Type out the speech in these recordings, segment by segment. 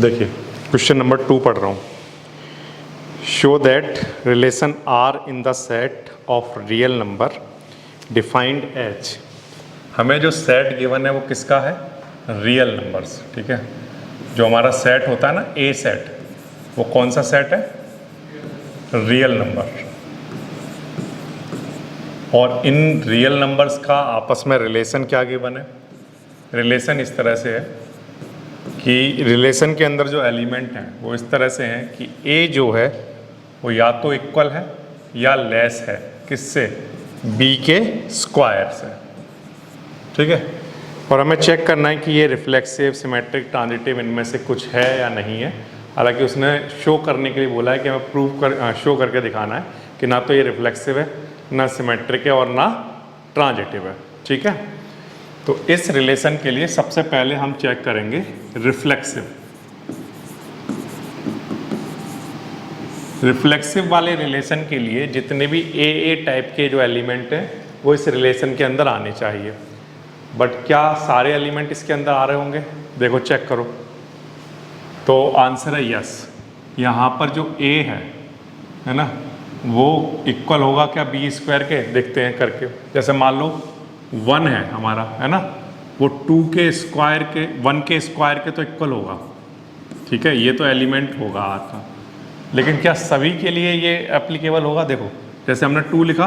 देखिए question number 2 पढ़ रहा हूँ। Show that relation R in the set of real number defined as. हमें जो सेट गिवन है वो किसका है? Real numbers. ठीक है, जो हमारा सेट होता है ना ए सेट, वो कौन सा सेट है? Real number. और इन रियल नंबर्स का आपस में रिलेशन क्या गिवन है? रिलेशन इस तरह से है कि रिलेशन के अंदर जो एलिमेंट हैं वो इस तरह से हैं कि ए जो है वो या तो इक्वल है या लेस है किससे? बी के स्क्वायर से। ठीक है, और हमें चेक करना है कि ये रिफ्लेक्सिव, सिमेट्रिक, ट्रांजिटिव इनमें से कुछ है या नहीं है। हालांकि उसने शो करने के लिए बोला है कि हमें शो करके दिखाना है कि ना तो ये रिफ्लेक्सिव है, ना सिमेट्रिक है और ना ट्रांजिटिव है। ठीक है, तो इस रिलेशन के लिए सबसे पहले हम चेक करेंगे रिफ्लेक्सिव। रिफ्लेक्सिव वाले रिलेशन के लिए जितने भी ए टाइप के जो एलिमेंट हैं वो इस रिलेशन के अंदर आने चाहिए। बट क्या सारे एलिमेंट इसके अंदर आ रहे होंगे? देखो चेक करो, तो आंसर है यस। यहाँ पर जो ए है ना, वो इक्वल होगा क्या बी स्क्वायर के? देखते हैं करके। जैसे मान लो 1 है हमारा, है ना, वो 2 के स्क्वायर के 1 के स्क्वायर के तो इक्वल होगा। ठीक है, ये तो एलिमेंट होगा आर का। लेकिन क्या सभी के लिए ये एप्लीकेबल होगा? देखो जैसे हमने 2 लिखा,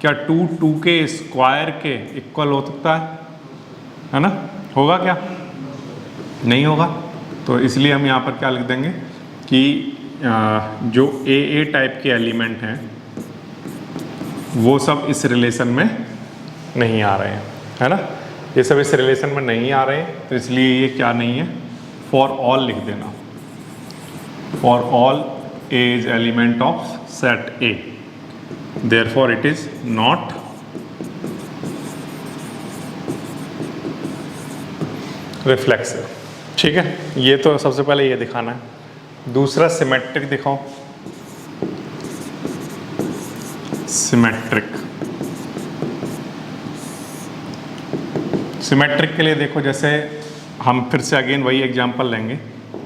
क्या 2 के स्क्वायर के इक्वल हो सकता है ना? होगा क्या? नहीं होगा। तो इसलिए हम यहाँ पर क्या लिख देंगे कि जो ए टाइप के एलिमेंट हैं वो सब इस रिलेशन में नहीं आ रहे हैं, है ना। ये सब इस रिलेशन में नहीं आ रहे हैं, तो इसलिए ये क्या नहीं है, फॉर ऑल लिख देना। For all A is element of set A, therefore it is not reflexive। ठीक है, ये तो सबसे पहले ये दिखाना है। दूसरा सिमेट्रिक दिखाओ। सिमेट्रिक, सिमेट्रिक के लिए देखो, जैसे हम फिर से अगेन वही एग्जांपल लेंगे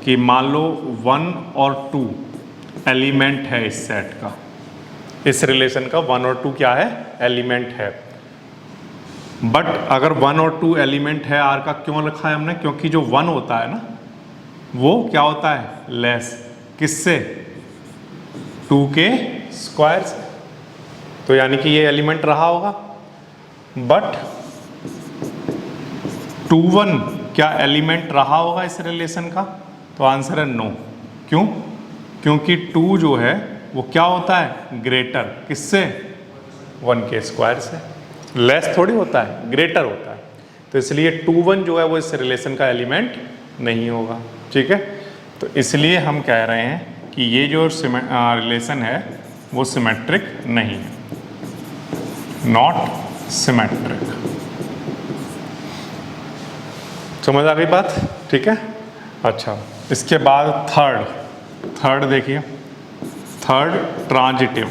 कि मान लो 1 और 2 एलिमेंट है इस सेट का, इस रिलेशन का 1 और 2 क्या है? एलिमेंट है। बट अगर 1 और 2 एलिमेंट है आर का, क्यों लिखा है हमने? क्योंकि जो 1 होता है ना, वो क्या होता है? लेस किससे? 2 के स्क्वायर से। तो यानी कि ये एलिमेंट रहा होगा। बट 2 1 क्या एलिमेंट रहा होगा इस रिलेशन का? तो आंसर है नो। क्यों? क्योंकि 2 जो है वो क्या होता है? ग्रेटर किससे? 1 के स्क्वायर से। लेस थोड़ी होता है, ग्रेटर होता है। तो इसलिए 2 1 जो है वो इस रिलेशन का एलिमेंट नहीं होगा। ठीक है, तो इसलिए हम कह रहे हैं कि ये जो रिलेशन है वो सिमेट्रिक नहीं है, नॉट सिमेट्रिक। समझ आ गई बात? ठीक है, अच्छा इसके बाद थर्ड देखिए, थर्ड ट्रांजिटिव।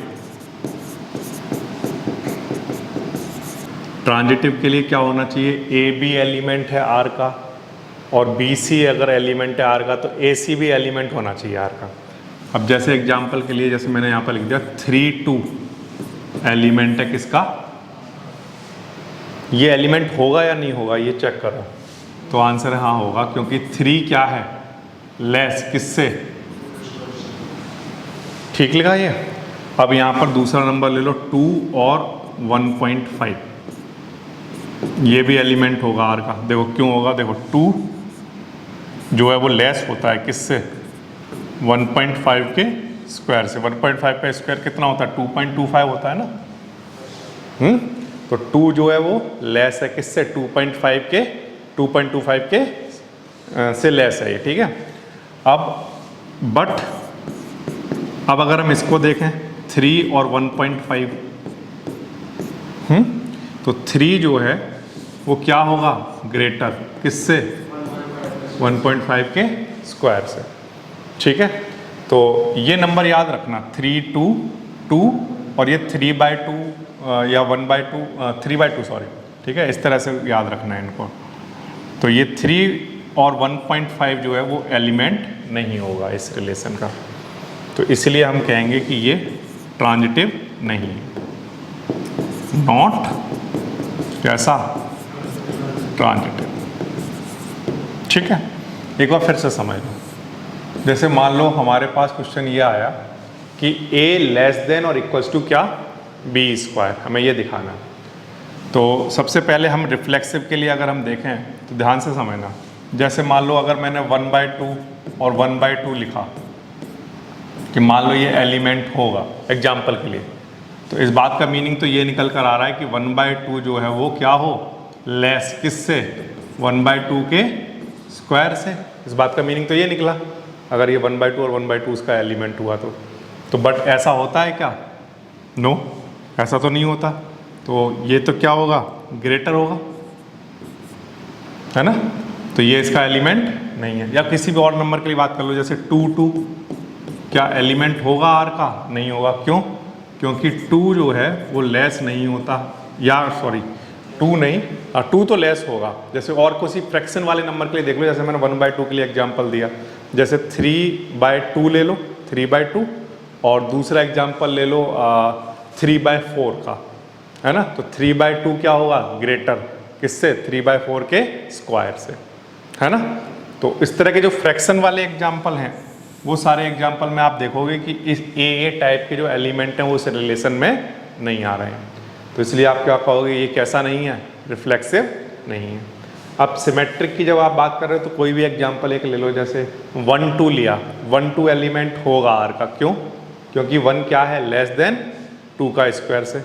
ट्रांजिटिव के लिए क्या होना चाहिए? ए बी एलिमेंट है आर का, और बी सी अगर एलिमेंट है आर का तो ए सी भी एलिमेंट होना चाहिए आर का। अब जैसे एग्जांपल के लिए, जैसे मैंने यहाँ पर लिख दिया 3 2 एलिमेंट है किसका? ये एलिमेंट होगा या नहीं होगा, ये चेक करो। तो आंसर है हाँ होगा, क्योंकि 3 क्या है? लेस किससे? ठीक लिखा ये। अब यहाँ पर दूसरा नंबर ले लो 2 और 1.5, ये भी एलिमेंट होगा आर का। देखो क्यों होगा? देखो 2 जो है वो लेस होता है किससे? 1.5 के स्क्वायर से। 1.5 का स्क्वायर कितना होता है? 2.25 होता है ना। तो 2 जो है वो लेस है किससे? 2.25 के से लेस है ये। ठीक है, अब अगर हम इसको देखें 3 और 1.5, तो 3 जो है वो क्या होगा? ग्रेटर किससे? 1.5 के स्क्वायर से। ठीक है, तो ये नंबर याद रखना, 3 2 2 और ये 3/2 या 1/2 3/2 सॉरी। ठीक है, इस तरह से याद रखना है इनको। तो ये 3 और 1.5 जो है वो एलिमेंट नहीं होगा इस रिलेशन का, तो इसलिए हम कहेंगे कि ये ट्रांजिटिव नहीं है, नॉट कैसा ट्रांजिटिव। ठीक है, एक बार फिर से समझ लो। जैसे मान लो हमारे पास क्वेश्चन ये आया कि a लेस देन और इक्वल्स टू क्या, b स्क्वायर, हमें ये दिखाना है। तो सबसे पहले हम रिफ्लेक्सिव के लिए अगर हम देखें तो ध्यान से समझना। जैसे मान लो अगर मैंने 1/2 और 1/2 लिखा कि मान लो ये एलिमेंट होगा एग्जाम्पल के लिए, तो इस बात का मीनिंग तो ये निकल कर आ रहा है कि 1/2 जो है वो क्या हो, लेस किससे, 1/2 के स्क्वायर से। इस बात का मीनिंग तो ये निकला अगर ये 1/2 और 1/2 उसका एलिमेंट हुआ तो बट ऐसा होता है क्या, नो ऐसा तो नहीं होता। तो ये तो क्या होगा, ग्रेटर होगा, है ना, तो ये इसका एलिमेंट नहीं है। या किसी भी और नंबर के लिए बात कर लो, जैसे 2 क्या एलिमेंट होगा आर का, नहीं होगा। क्यों, क्योंकि 2 जो है वो लेस नहीं होता, या सॉरी 2 नहीं, 2 तो लेस होगा। जैसे और किसी फ्रैक्शन वाले नंबर के लिए देख लो, जैसे मैंने 1/2 के लिए एग्जांपल दिया, जैसे 3/2 ले लो, 3/2, और दूसरा एग्जांपल ले लो 3/4 का, है ना। तो 3/2 क्या होगा, ग्रेटर किससे, 3/4 के स्क्वायर से, है ना। तो इस तरह के जो फ्रैक्शन वाले एग्जांपल हैं वो सारे एग्जांपल में आप देखोगे कि इस ए टाइप के जो एलिमेंट हैं वो इस रिलेशन में नहीं आ रहे हैं। तो इसलिए आप क्या कहोगे, ये कैसा नहीं है, रिफ्लेक्सिव नहीं है। अब सिमेट्रिक की जब आप बात कर रहे हो तो कोई भी एग्जांपल एक ले लो, जैसे 1-2 लिया, 1-2 एलिमेंट होगा आर का। क्यों, क्योंकि 1 क्या है, लेस देन 2 का स्क्वायर से।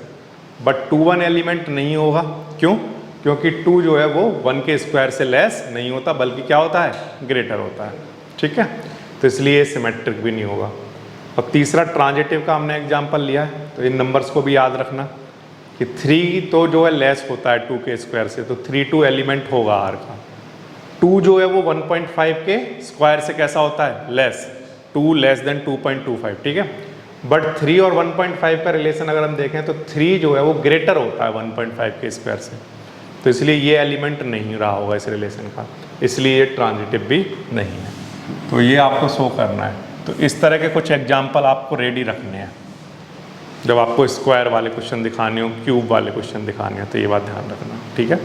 बट 2-1 एलिमेंट नहीं होगा, क्यों, क्योंकि 2 जो है वो 1 के स्क्वायर से लेस नहीं होता, बल्कि क्या होता है, ग्रेटर होता है। ठीक है, तो इसलिए सिमेट्रिक भी नहीं होगा। अब तीसरा ट्रांजिटिव का हमने एग्जांपल लिया है, तो इन नंबर्स को भी याद रखना कि 3 तो जो है लेस होता है 2 के स्क्वायर से, तो 3-2 एलिमेंट होगा आर का। 2 जो है वो 1.5 के स्क्वायर से कैसा होता है, लेस, 2 लेस देन 2.25। ठीक है, बट 3 और 1.5 का रिलेशन अगर हम देखें तो 3 जो है वो ग्रेटर होता है 1.5 के स्क्वायर से, तो इसलिए ये एलिमेंट नहीं रहा होगा इस रिलेशन का, इसलिए ये ट्रांजिटिव भी नहीं है। तो ये आपको शो करना है। तो इस तरह के कुछ एग्जाम्पल आपको रेडी रखने हैं जब आपको स्क्वायर वाले क्वेश्चन दिखाने हो, क्यूब वाले क्वेश्चन दिखाने हैं, तो ये बात ध्यान रखना। ठीक है,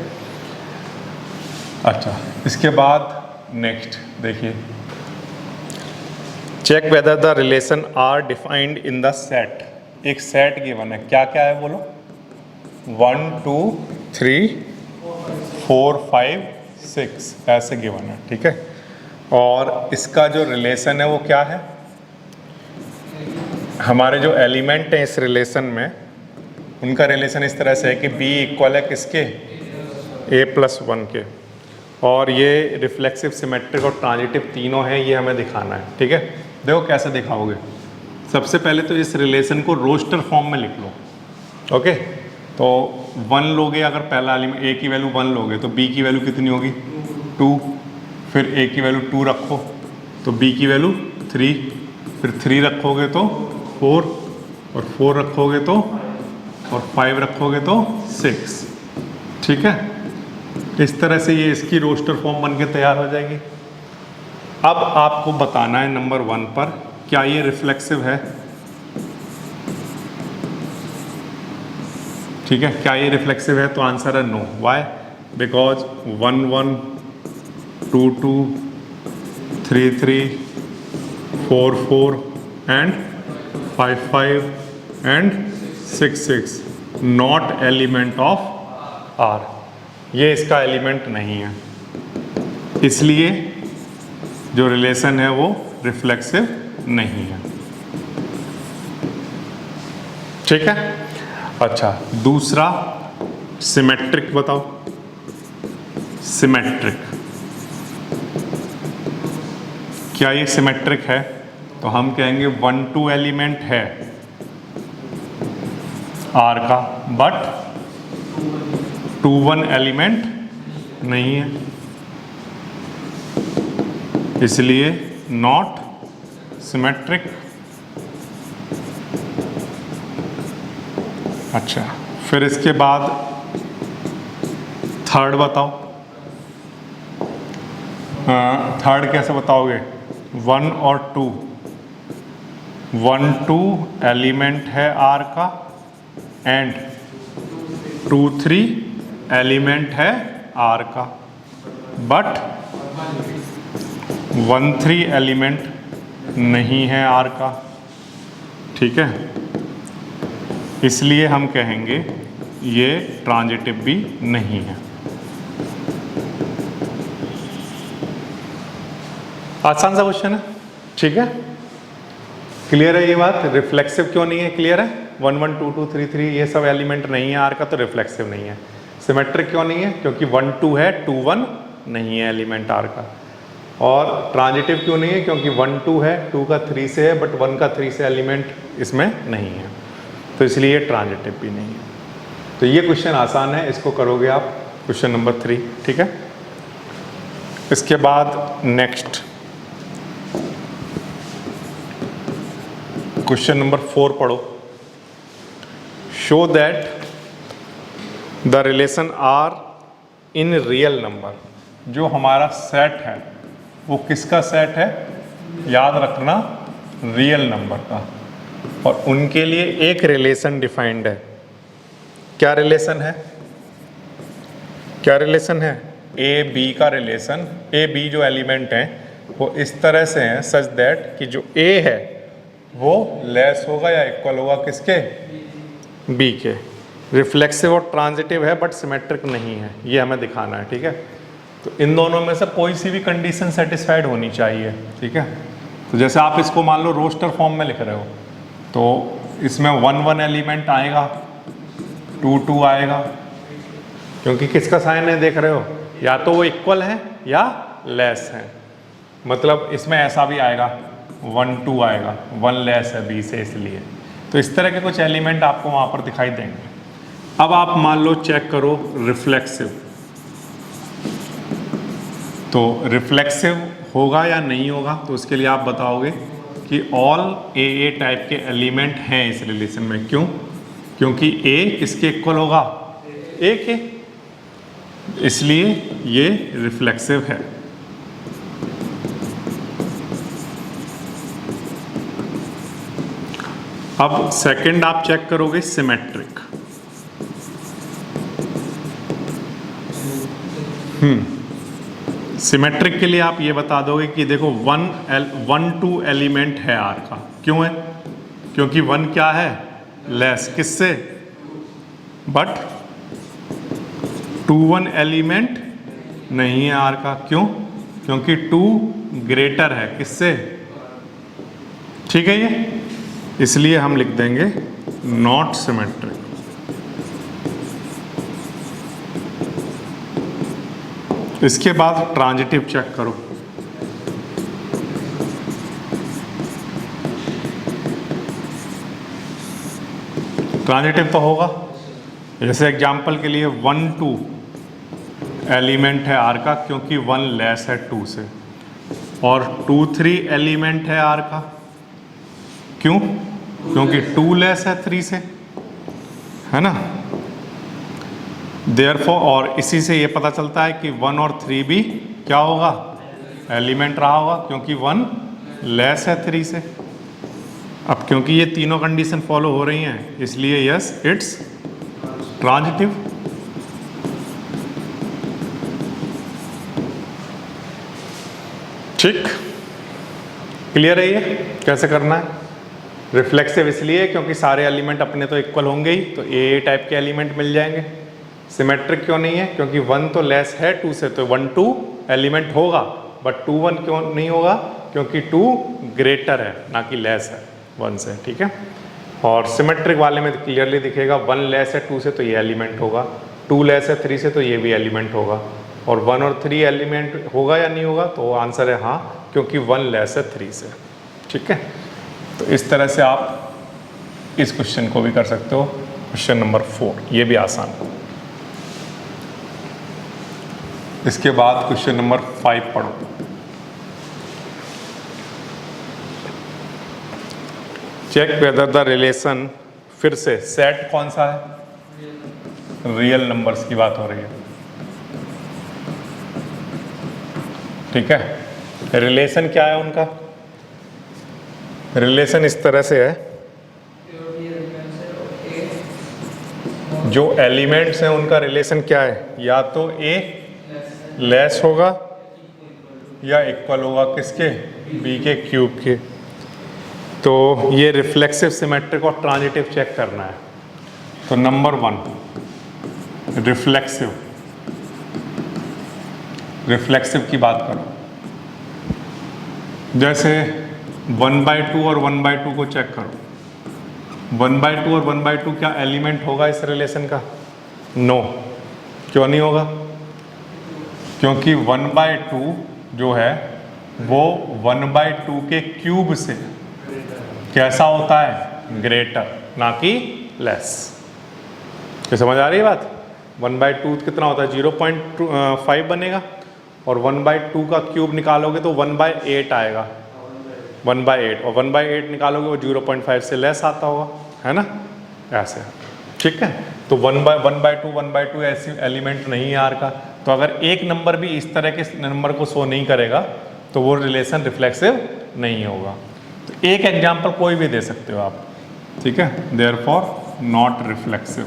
अच्छा, इसके बाद नेक्स्ट देखिए, check whether the relation R defined in the set. एक सेट गिवन है, क्या क्या है बोलो, 1 2 3 4 5 6 ऐसे गिवन है। ठीक है, और इसका जो रिलेशन है वो क्या है, हमारे जो एलिमेंट हैं इस रिलेशन में उनका रिलेशन इस तरह से है कि b इक्वल है किसके, a+1 के, और ये रिफ्लेक्सिव, सिमेट्रिक और ट्रांजिटिव तीनों हैं, ये हमें दिखाना है। ठीक है, देखो कैसे दिखाओगे। सबसे पहले तो इस रिलेशन को रोस्टर फॉर्म में लिख लो। ओके, तो 1 लोगे अगर पहला एलिमेंट, a की वैल्यू 1 लोगे तो b की वैल्यू कितनी होगी, 2, फिर a की वैल्यू 2 रखो तो b की वैल्यू 3, फिर 3 रखोगे तो 4, और 4 रखोगे तो, और 5 रखोगे तो 6। ठीक है, इस तरह से ये इसकी रोस्टर फॉर्म बन के तैयार हो जाएगी। अब आपको बताना है नंबर 1 पर, क्या ये रिफ्लेक्सिव है। ठीक है, क्या ये रिफ्लेक्सिव है, तो आंसर है no. Why, because 1 1 2 2 3 3 4 4 and 5 5 and 6 6 not element of R, ये इसका एलिमेंट नहीं है, इसलिए जो रिलेशन है वो रिफ्लेक्सिव नहीं है। ठीक है, अच्छा, दूसरा सिमेट्रिक बताओ। सिमेट्रिक, क्या ये सिमेट्रिक है, तो हम कहेंगे 1 2 एलिमेंट है आर का, बट 2 1 एलिमेंट नहीं है, इसलिए नॉट सिमेट्रिक। अच्छा, फिर इसके बाद थर्ड बताओ। थर्ड कैसे बताओगे? 1 और 2, 1 2 एलिमेंट है R का एंड 2 3 एलिमेंट है R का, बट 1 3 एलिमेंट नहीं है R का। ठीक है, इसलिए हम कहेंगे ये ट्रांजिटिव भी नहीं है। आसान सा क्वेश्चन है, ठीक है, क्लियर है ये बात? रिफ्लेक्सिव क्यों नहीं है? क्लियर है? 1 1 2 2 3 3 ये सब एलिमेंट नहीं है R का, तो रिफ्लेक्सिव नहीं है। सिमेट्रिक क्यों नहीं है? क्योंकि 1 2 है, 2 1 नहीं है एलिमेंट R का। और ट्रांजिटिव क्यों नहीं है? क्योंकि 1 2 है, 2 का 3 से है, बट 1 का 3 से एलिमेंट इसमें नहीं है, तो इसलिए ट्रांजिटिव भी नहीं है। तो ये क्वेश्चन आसान है, इसको करोगे आप, क्वेश्चन नंबर 3। ठीक है, इसके बाद नेक्स्ट क्वेश्चन नंबर 4 पढ़ो। Show that the relation R in real number. जो हमारा सेट है वो किसका सेट है? याद रखना, रियल नंबर का। और उनके लिए एक रिलेशन डिफाइंड है। क्या रिलेशन है? क्या रिलेशन है? ए बी का रिलेशन। ए बी जो एलिमेंट हैं वो इस तरह से हैं सच दैट कि जो ए है वो लेस होगा या इक्वल होगा किसके? बी के। रिफ्लेक्सिव और ट्रांजिटिव है बट सिमेट्रिक नहीं है, ये हमें दिखाना है। ठीक है, तो इन दोनों में से कोई सी भी कंडीशन सेटिस्फाइड होनी चाहिए। ठीक है, तो जैसे आप इसको मान लो रोस्टर फॉर्म में लिख रहे हो, तो इसमें 1 1 एलिमेंट आएगा, 2 2 आएगा, क्योंकि किसका साइन है देख रहे हो? या तो वो इक्वल है या लेस है। मतलब इसमें ऐसा भी आएगा, 1 2 आएगा, 1 लेस है बी से, इसलिए। तो इस तरह के कुछ एलिमेंट आपको वहाँ पर दिखाई देंगे। अब आप मान लो चेक करो रिफ्लेक्सिव, तो रिफ्लेक्सिव होगा या नहीं होगा? तो उसके लिए आप बताओगे कि ऑल ए टाइप के एलिमेंट हैं इस रिलेशन में। क्यों? क्योंकि ए किसके इक्वल होगा? ए के, इसलिए ये रिफ्लेक्सिव है। अब सेकंड आप चेक करोगे सिमेट्रिक। सिमेट्रिक के लिए आप ये बता दोगे कि देखो 1 2 एलिमेंट है आर का। क्यों है? क्योंकि 1 क्या है? लेस किससे? बट 2 1 एलिमेंट नहीं है आर का। क्यों? क्योंकि 2 ग्रेटर है किससे? ठीक है, ये इसलिए हम लिख देंगे नॉट सिमेट्रिक। इसके बाद ट्रांजिटिव चेक करो। ट्रांजिटिव तो होगा, जैसे एग्जांपल के लिए 1 2 एलिमेंट है आर का, क्योंकि 1 लेस है 2 से, और 2 3 एलिमेंट है आर का। क्यों? क्योंकि 2 लेस है 3 से, है ना। देयरफॉर, और इसी से ये पता चलता है कि 1 और 3 भी क्या होगा? एलिमेंट रहा होगा, क्योंकि 1 लेस है 3 से। अब क्योंकि ये तीनों कंडीशन फॉलो हो रही हैं, इसलिए यस इट्स ट्रांजिटिव। ठीक, क्लियर है ये कैसे करना है? रिफ्लेक्सिव इसलिए क्योंकि सारे एलिमेंट अपने तो इक्वल होंगे ही, तो ए टाइप के एलिमेंट मिल जाएंगे। सिमेट्रिक क्यों नहीं है? क्योंकि 1 तो लेस है 2 से, तो 1 2 एलिमेंट होगा, बट 2 1 क्यों नहीं होगा? क्योंकि 2 ग्रेटर है ना कि लेस है 1 से। ठीक है, और सिमेट्रिक वाले में क्लियरली दिखेगा 1 लेस है 2 से तो ये एलिमेंट होगा, 2 लेस है 3 से तो ये भी एलिमेंट होगा, और 1 और 3 एलिमेंट होगा या नहीं होगा? तो आंसर है हाँ, क्योंकि 1 लेस है 3 से। ठीक है, तो इस तरह से आप इस क्वेश्चन को भी कर सकते हो, क्वेश्चन नंबर 4, ये भी आसान है। इसके बाद क्वेश्चन नंबर 5 पढ़ो। चेक वेदर द रिलेशन, फिर से सेट कौन सा है? रियल नंबर्स की बात हो रही है। ठीक है। रिलेशन क्या है उनका? रिलेशन इस तरह से है, जो एलिमेंट्स हैं उनका रिलेशन क्या है, या तो ए लेस होगा या इक्वल होगा किसके, बी के क्यूब के। तो ये रिफ्लेक्सिव, सिमेट्रिक और ट्रांजिटिव चेक करना है। तो नंबर 1 रिफ्लेक्सिव, रिफ्लेक्सिव की बात करो, जैसे 1/2 और 1/2 को चेक करो। 1/2 और 1/2 क्या एलिमेंट होगा इस रिलेशन का? नो। क्यों नहीं होगा? क्योंकि 1/2 जो है वो 1/2 के क्यूब से कैसा होता है, ग्रेटर, ना कि लेस। क्या समझ आ रही है बात? 1/2 कितना होता है, 0.5 बनेगा, और 1/2 का क्यूब निकालोगे तो 1/8 आएगा, 1/8, और 1/8 निकालोगे वो 0.5 से लेस आता होगा, है ना, ऐसे। ठीक है, तो 1/2 ऐसी एलिमेंट नहीं है आर का। तो अगर एक नंबर भी इस तरह के नंबर को शो नहीं करेगा तो वो रिलेशन रिफ्लेक्सिव नहीं होगा। तो एक एग्जाम्पल कोई भी दे सकते हो आप, ठीक है, देयरफॉर नॉट रिफ्लेक्सिव।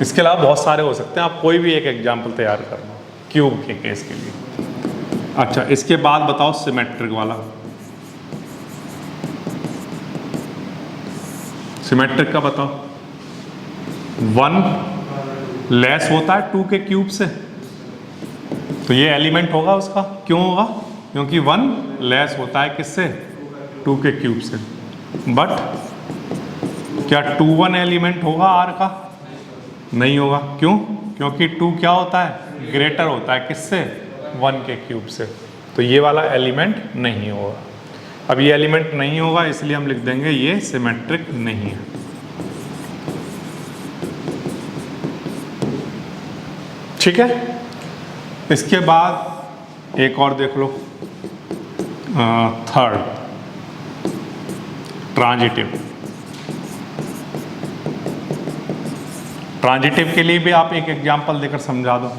इसके अलावा बहुत सारे हो सकते हैं, आप कोई भी एक एग्जाम्पल तैयार करना क्यूब के केस के लिए। अच्छा, इसके बाद बताओ सिमेट्रिक वाला। सिमेट्रिक का बताओ। 1 लेस होता है 2 के क्यूब से, तो ये एलिमेंट होगा उसका। क्यों होगा? क्योंकि 1 लेस होता है किससे, 2 के क्यूब से। बट क्या 2 1 एलिमेंट होगा आर का? नहीं होगा। क्यों? क्योंकि 2 क्या होता है, ग्रेटर होता है किससे, 1 के क्यूब से। तो ये वाला एलिमेंट नहीं होगा। अब ये एलिमेंट नहीं होगा, इसलिए हम लिख देंगे ये सिमेट्रिक नहीं है। ठीक है, इसके बाद एक और देख लो, थर्ड ट्रांजिटिव। ट्रांजिटिव के लिए भी आप एक एग्जांपल देकर समझा दो।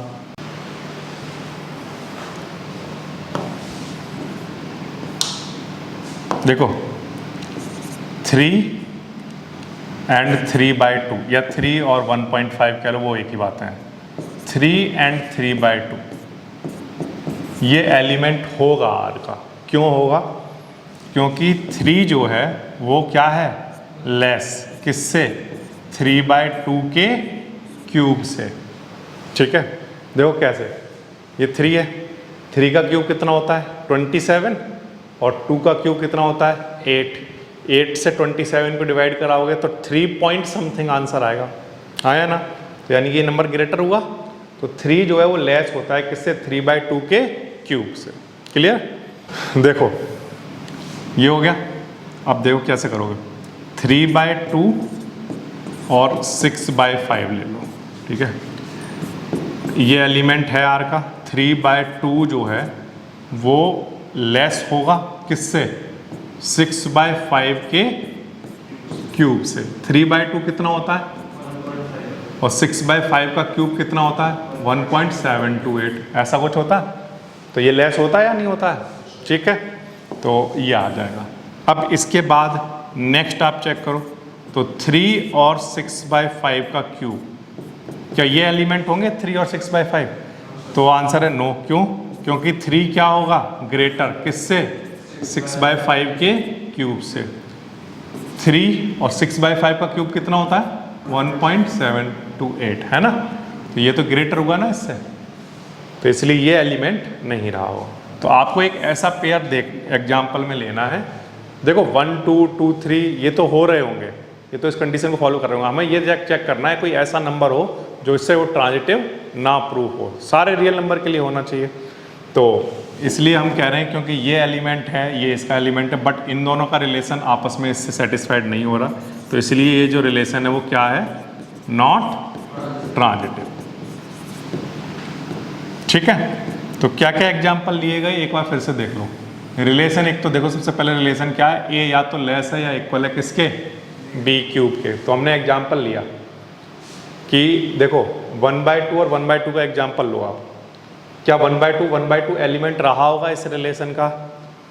देखो 3 and 3/2 या 3 और 1.5 कह लो, वो एक ही बात है। 3 and 3/2 ये एलिमेंट होगा आर का। क्यों होगा? क्योंकि 3 जो है वो क्या है, लेस किससे, 3/2 के क्यूब से। ठीक है, देखो कैसे, ये 3 है, 3 का क्यूब कितना होता है, 27, और 2 का क्यूब कितना होता है, 8 से 27 को डिवाइड कराओगे तो 3 पॉइंट समथिंग आंसर आएगा, आया ना। तो यानी कि ये नंबर ग्रेटर हुआ। तो 3 जो है वो लेस होता है किससे, 3/2 के क्यूब से। क्लियर? देखो ये हो गया। अब देखो कैसे करोगे, 3/2 और 6/5 ले लो। ठीक है, ये एलिमेंट है आर का। 3/2 जो है वो लेस होगा किससे, 6/5 के क्यूब से। 3/2 कितना होता है, और 6/5 का क्यूब कितना होता है, 1.728। ऐसा कुछ होता है। तो ये लेस होता है या नहीं होता है? ठीक है, तो ये आ जाएगा। अब इसके बाद नेक्स्ट आप चेक करो, तो 3 और 6/5 का क्यूब, क्या ये एलिमेंट होंगे 3 और 6/5? तो आंसर है नो। क्यों? क्योंकि 3 क्या होगा, ग्रेटर किससे, 6/5 के क्यूब से। 3 और 6/5 का क्यूब कितना होता है, 1.728, है ना। तो ये तो ग्रेटर हुआ ना इससे, तो इसलिए ये एलिमेंट नहीं रहा हो। तो आपको एक ऐसा पेयर एग्जाम्पल में लेना है। देखो 1 2 2 3 ये तो हो रहे होंगे, ये तो इस कंडीशन को फॉलो कर रहे होंगे। हमें ये चेक करना है कोई ऐसा नंबर हो जो इससे वो ट्रांजिटिव ना प्रूफ हो। सारे रियल नंबर के लिए होना चाहिए। तो इसलिए हम कह रहे हैं क्योंकि ये एलिमेंट है, ये इसका एलिमेंट है, बट इन दोनों का रिलेशन आपस में इससे सेटिस्फाइड नहीं हो रहा, तो इसलिए ये जो रिलेशन है वो क्या है, नॉट ट्रांजिटिव। ठीक है, तो क्या क्या एग्जाम्पल लिए गए एक बार फिर से देख लो। रिलेशन एक तो देखो, सबसे पहले रिलेशन क्या है, ए या तो लेस है या इक्वल है किसके, बी क्यूब के। तो हमने एग्जाम्पल लिया कि देखो 1/2 और 1/2 का एग्जाम्पल लो आप। क्या 1/2 एलिमेंट रहा होगा इस रिलेशन का?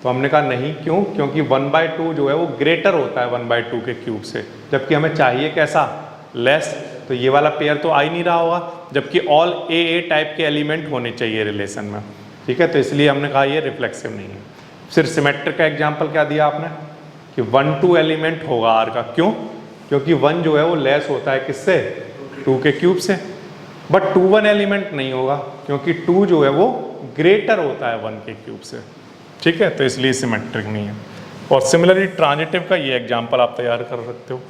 तो हमने कहा नहीं। क्यों? क्योंकि 1/2 जो है वो ग्रेटर होता है 1/2 के क्यूब से, जबकि हमें चाहिए कैसा? लेस। तो ये वाला पेयर तो आ ही नहीं रहा होगा, जबकि ऑल ए टाइप के एलिमेंट होने चाहिए रिलेशन में। ठीक है, तो इसलिए हमने कहा ये रिफ्लेक्सिव नहीं है। फिर सिमेट्रिक का एग्जाम्पल क्या दिया आपने कि 1-2 एलिमेंट होगा आर का। क्यों? क्योंकि 1 जो है वो लेस होता है किससे? 2 के क्यूब से। बट 2-1 एलिमेंट नहीं होगा, क्योंकि 2 जो है वो ग्रेटर होता है 1 के क्यूब से। ठीक है, तो इसलिए सिमेट्रिक नहीं है। और सिमिलरली ट्रांजिटिव का ये एग्जाम्पल आप तैयार कर सकते हो,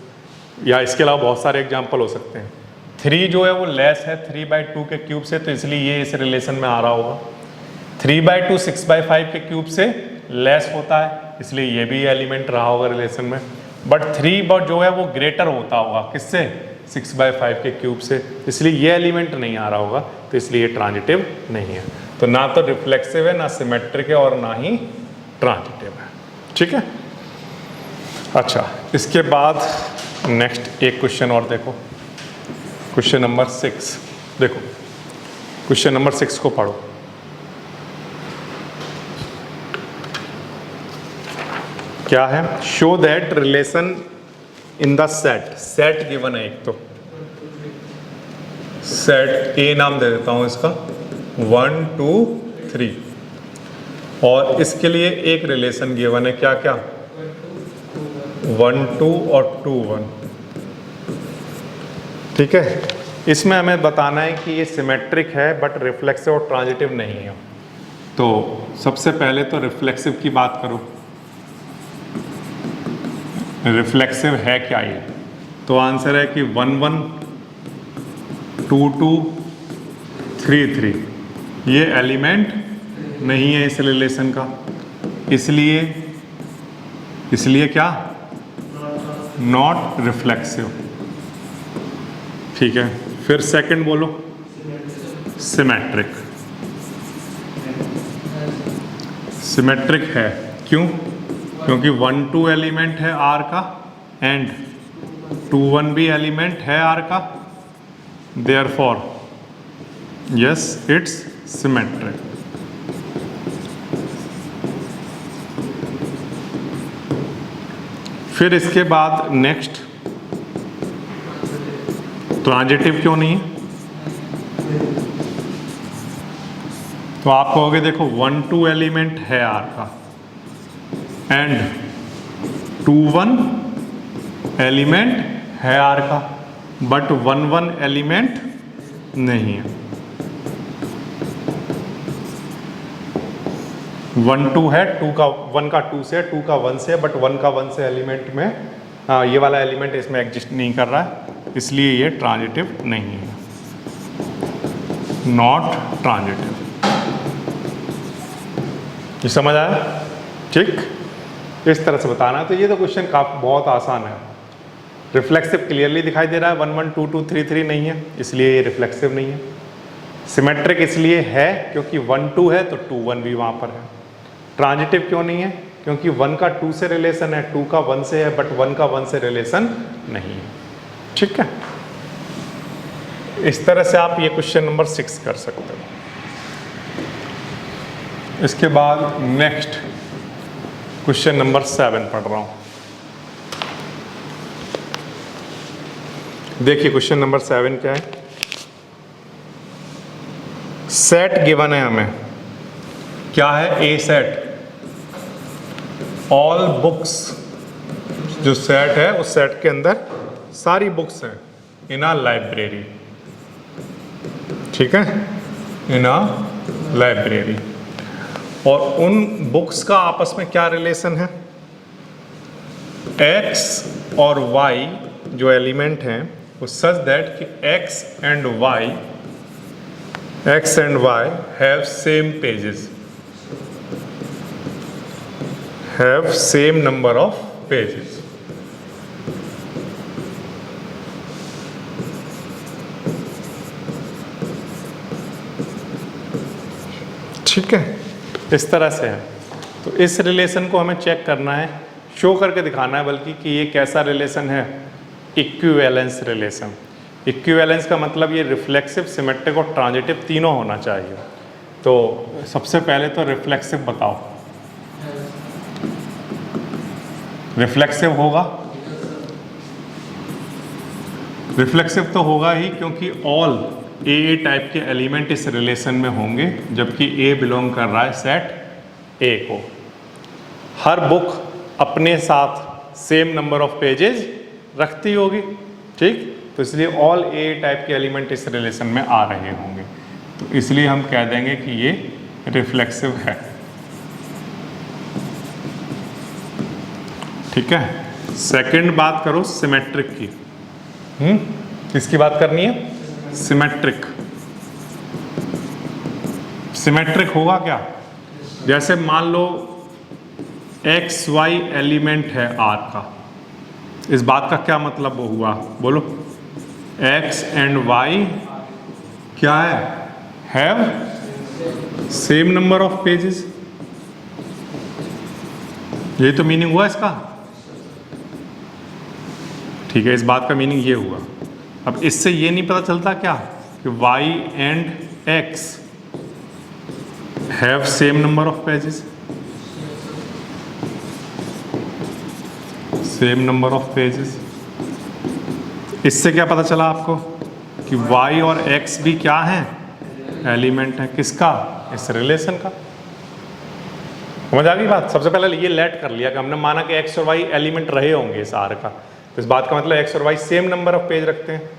या इसके अलावा बहुत सारे एग्जाम्पल हो सकते हैं। 3 जो है वो लेस है 3/2 के क्यूब से, तो इसलिए ये इस रिलेशन में आ रहा होगा। 3/2 6/5 के क्यूब से लेस होता है, इसलिए ये भी एलिमेंट रहा होगा रिलेशन में। बट 3 जो है वो ग्रेटर होता होगा किससे? 6/5 के क्यूब से, इसलिए ये एलिमेंट नहीं आ रहा होगा, तो इसलिए ये ट्रांजिटिव नहीं है। तो ना तो रिफ्लेक्सिव है, ना सिमेट्रिक है, और ना ही ट्रांजिटिव है। ठीक है। अच्छा, इसके बाद नेक्स्ट एक क्वेश्चन और देखो, क्वेश्चन नंबर 6। देखो क्वेश्चन नंबर 6 को पढ़ो। क्या है? Show that relation in the set. Set given है एक, तो सेट ए नाम दे देता हूं इसका, 1 2 3, और इसके लिए एक रिलेशन गिवन है। क्या क्या? 1 2 और 2 1। ठीक है, इसमें हमें बताना है कि ये सिमेट्रिक है बट रिफ्लेक्सिव और ट्रांजिटिव नहीं है। तो सबसे पहले तो रिफ्लेक्सिव की बात करो, रिफ्लेक्सिव है क्या ये? तो आंसर है कि 1 1 2 2 3 3 ये एलिमेंट नहीं है इस रिलेशन का, इसलिए क्या? Not reflexive. ठीक है, फिर सेकंड बोलो, सिमेट्रिक। सिमेट्रिक है क्यों? क्योंकि 1 2 एलिमेंट है आर का एंड 2 1 भी एलिमेंट है आर का, देयरफॉर यस इट्स सिमेट्रिक। फिर इसके बाद नेक्स्ट, ट्रांजिटिव क्यों नहीं है? तो आप कहोगे देखो 1 2 एलिमेंट है आर का एंड 2 1 एलिमेंट है आर का, बट 1 1 एलिमेंट नहीं है। 1 2 है, 2 का 1 का 2 से, 2 का 1 से, बट 1 का 1 से एलिमेंट में ये वाला एलिमेंट इसमें एग्जिस्ट नहीं कर रहा है, इसलिए ये ट्रांजिटिव नहीं है, नॉट ट्रांजिटिव। ये समझ आया? ठीक, इस तरह से बताना। तो ये तो क्वेश्चन बहुत आसान है। रिफ्लेक्सिव क्लियरली दिखाई दे रहा है, 1 1 2 2 3 3 नहीं है, इसलिए ये रिफ्लेक्सिव नहीं है। सिमेट्रिक इसलिए है क्योंकि 1 2 है तो 2 1 भी वहाँ पर है। ट्रांजिटिव क्यों नहीं है? क्योंकि 1 का 2 से रिलेशन है, 2 का 1 से है, बट 1 का 1 से रिलेशन नहीं है। ठीक है, इस तरह से आप ये क्वेश्चन नंबर 6 कर सकते हो। इसके बाद नेक्स्ट क्वेश्चन नंबर 7 पढ़ रहा हूं। देखिए क्वेश्चन नंबर 7 क्या है? सेट गिवन है हमें। क्या है? ए सेट, ऑल बुक्स। जो सेट है उस सेट के अंदर सारी बुक्स हैं इन अ लाइब्रेरी। ठीक है, इन अ लाइब्रेरी। और उन बुक्स का आपस में क्या रिलेशन है? x और y जो एलिमेंट हैं वो सच दैट कि x and y have same pages, have same number of pages. ठीक है, इस तरह से है। तो इस रिलेशन को हमें चेक करना है, शो करके दिखाना है बल्कि कि ये कैसा रिलेशन है? Equivalence relation. इक्विवेलेंस का मतलब ये रिफ्लेक्सिव, सिमेट्रिक और ट्रांजिटिव तीनों होना चाहिए। तो सबसे पहले तो रिफ्लेक्सिव बताओ, रिफ्लेक्सिव होगा, रिफ्लेक्सिव तो होगा ही क्योंकि ऑल ए टाइप के एलिमेंट इस रिलेशन में होंगे, जबकि ए बिलोंग कर रहा है सेट ए को। हर बुक अपने साथ सेम नंबर ऑफ पेजेस रखती होगी, ठीक, तो इसलिए ऑल ए टाइप के एलिमेंट इस रिलेशन में आ रहे होंगे, तो इसलिए हम कह देंगे कि ये रिफ्लेक्सिव है। ठीक है, सेकंड बात करो सिमेट्रिक की। किसकी बात करनी है? सिमेट्रिक। सिमेट्रिक होगा क्या? जैसे मान लो एक्स वाई एलिमेंट है आर का, इस बात का क्या मतलब हुआ बोलो? एक्स एंड वाई क्या है? Have same number of pages, यही तो मीनिंग हुआ इसका। ठीक है, इस बात का मीनिंग ये हुआ। अब इससे ये नहीं पता चलता क्या कि y and x have same number of pages, same number of pages. इससे क्या पता चला आपको कि y और x भी क्या हैं? एलिमेंट है। किसका? इस रिलेशन का। समझ आ गई बात? सबसे पहले ये लेट कर लिया कि हमने माना कि x और y एलिमेंट रहे होंगे इस R का, तो इस बात का मतलब x और y same number of page रखते हैं।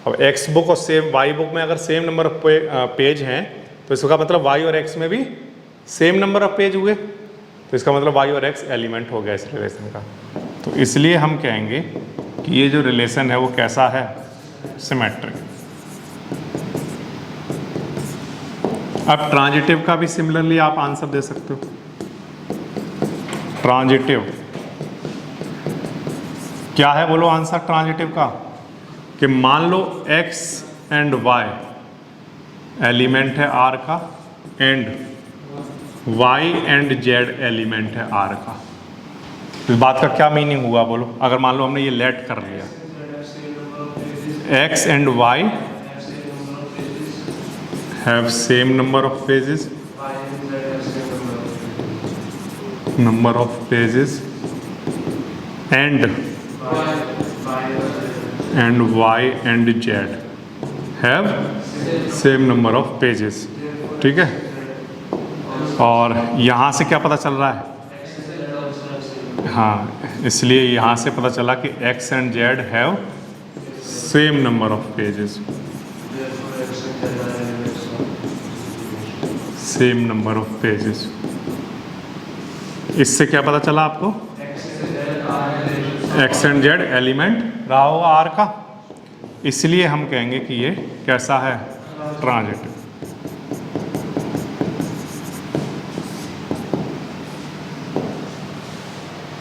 अब x बुक और सेम y बुक में अगर सेम नंबर ऑफ पेज हैं तो इसका मतलब y और x में भी सेम नंबर ऑफ पेज हुए, तो इसका मतलब y और x एलिमेंट हो गया इस रिलेशन का। तो इसलिए हम कहेंगे कि ये जो रिलेशन है वो कैसा है? सिमेट्रिक। अब ट्रांजिटिव का भी सिमिलरली आप आंसर दे सकते हो। ट्रांजिटिव क्या है बोलो आंसर ट्रांजिटिव का? कि मान लो x एंड y एलिमेंट है R का and y and z element है R का। इस बात का क्या मीनिंग हुआ बोलो? अगर मान लो हमने ये लेट कर लिया, x and y have same number of pages, number of pages and y and z have same number of pages। ठीक है, और यहाँ से क्या पता चल रहा है? हाँ, इसलिए यहाँ से पता चला कि x and z have same number of pages, same number of pages। इससे क्या पता चला आपको? x एंड z एलिमेंट रहा होगा R का, इसलिए हम कहेंगे कि ये कैसा है? ट्रांजिटिव।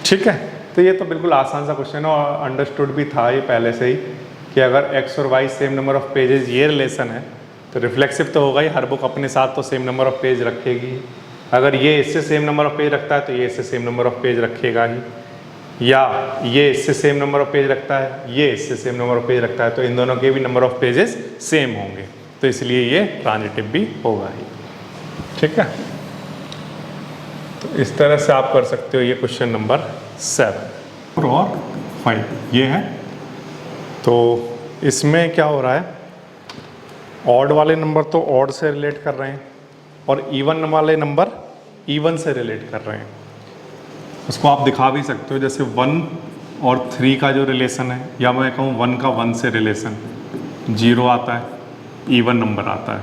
ठीक है, तो ये तो बिल्कुल आसान सा क्वेश्चन है और अंडरस्टूड भी था ये पहले से ही कि अगर x और y same number of pages ये रिलेशन है तो रिफ्लेक्सिव तो होगा ही, हर बुक अपने साथ तो सेम नंबर ऑफ पेज रखेगी। अगर ये इससे सेम नंबर ऑफ पेज रखता है तो ये इससे सेम नंबर ऑफ पेज रखेगा ही, या ये इससे सेम नंबर ऑफ पेज रखता है, ये इससे सेम नंबर ऑफ पेज रखता है, तो इन दोनों के भी नंबर ऑफ पेजेस सेम होंगे, तो इसलिए ये ट्रांजिटिव भी होगा ही। ठीक है, तो इस तरह से आप कर सकते हो ये क्वेश्चन नंबर 7 और 5 ये है। तो इसमें क्या हो रहा है? ऑड वाले नंबर तो ऑड से रिलेट कर रहे हैं और इवन वाले नंबर इवन से रिलेट कर रहे हैं। उसको आप दिखा भी सकते हो, जैसे 1 और 3 का जो रिलेशन है, या मैं कहूँ 1 का 1 से रिलेशन, 0 आता है, इवन नंबर आता है,